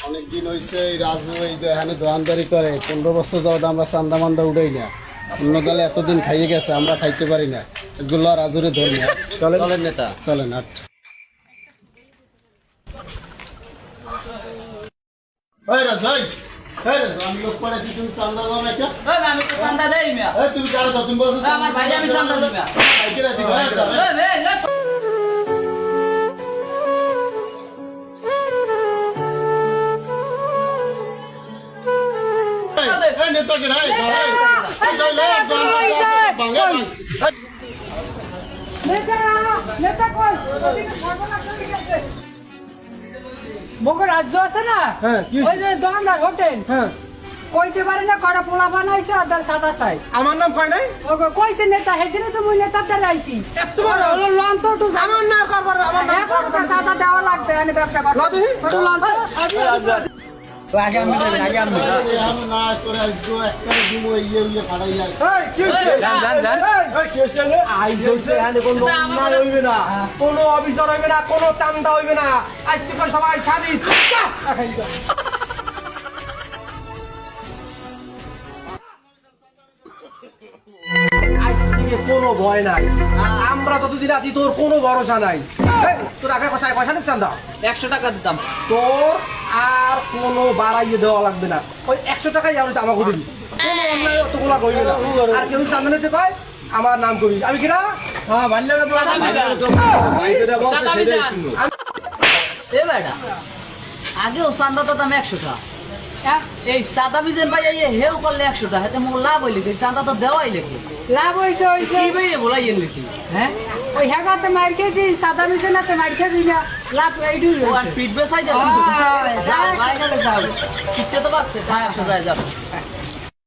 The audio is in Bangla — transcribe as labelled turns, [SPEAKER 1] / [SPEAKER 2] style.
[SPEAKER 1] অনেকদিন হয়েছে এই রাজু এই এখানে দোকানদারি করে 15 বছর যাওয়া আমরা চান্দা মান্দা উঠাই না। অন্য দলে এতদিন খাইয়ে গেছে, আমরা খাইতে পারি না। এগুলো রাজুরে ধর্ম। চলেন নেতা, চলেন। আট রাজু, আমি লোক পড়েছি, তুমি চান্দা দাও না কে?
[SPEAKER 2] আমি তো চান্দা দেই মিয়া।
[SPEAKER 1] তুমি কারো দাও, তুমি বলছো
[SPEAKER 2] আমার ভাই আমি চান্দা দিই মিয়া।
[SPEAKER 3] বগর রাজ্য আছে না, ওই যে দোকানদার হোটেল কইতে পারি না কটা পোলা বানাইছে আর তার সাদা চাই।
[SPEAKER 4] আমার নাম কয় নাই
[SPEAKER 3] কইছে নেতা হেদিনে তো মুই নেতার দ্বারা আইছি। লন তো
[SPEAKER 4] আমার নাম করবার আমার নাম করবার
[SPEAKER 3] সাদা দেওয়া লাগবে আমি ব্যবসা করব। লন তো আগে আমি
[SPEAKER 1] না করে আসবো একটা দিব ইয়ে পাঠাই যায়।
[SPEAKER 4] কোনো অফিসার হইবে না, কোনো চান্দা হইবে না, আজ থেকে সবাই স্বাধীন। আজ থেকে কোনো ভয় নাই, আমরা যতদিন আছি তোর কোনো ভরসা নাই। তোর আগে কষায় পয়সা নিস চান্দা
[SPEAKER 2] 100 টাকা দিতাম।
[SPEAKER 4] তোর আর কোনো বাড়াইয়ে দেওয়া লাগবে না, ওই 100 টাকাই আমি আমাকে দিবি। কোনো অন্যায় অতগুলা কইবে না। আর কেউ চান্দা নিতে কয় আমার নাম কবি, আমি কিনা হ্যাঁ বাল্য
[SPEAKER 2] এ বেটা আগে ও চান্দা তো দাম 100 টাকা। এই সাদা বিজেন ভাই হেউ করলে 100 টাকা, হাতে মোর লাভ হইলে কি চান্দা তো দেওয়াই লাগে।
[SPEAKER 3] লাভ হইছে হইছে
[SPEAKER 2] কি ভাই বলাই এলি তুই? হ্যাঁ
[SPEAKER 3] ওই হেগাতে মার খেয়ে দিই, সাদা মিশে না তো মার খেয়ে দিই না, লাভ এইটু
[SPEAKER 2] ও আর পিট বেসাই যাবে।
[SPEAKER 3] হ্যাঁ,
[SPEAKER 2] যাও বাইরে যাও। শিখতে তো পারছে, তাই 100 টাকা যাবে।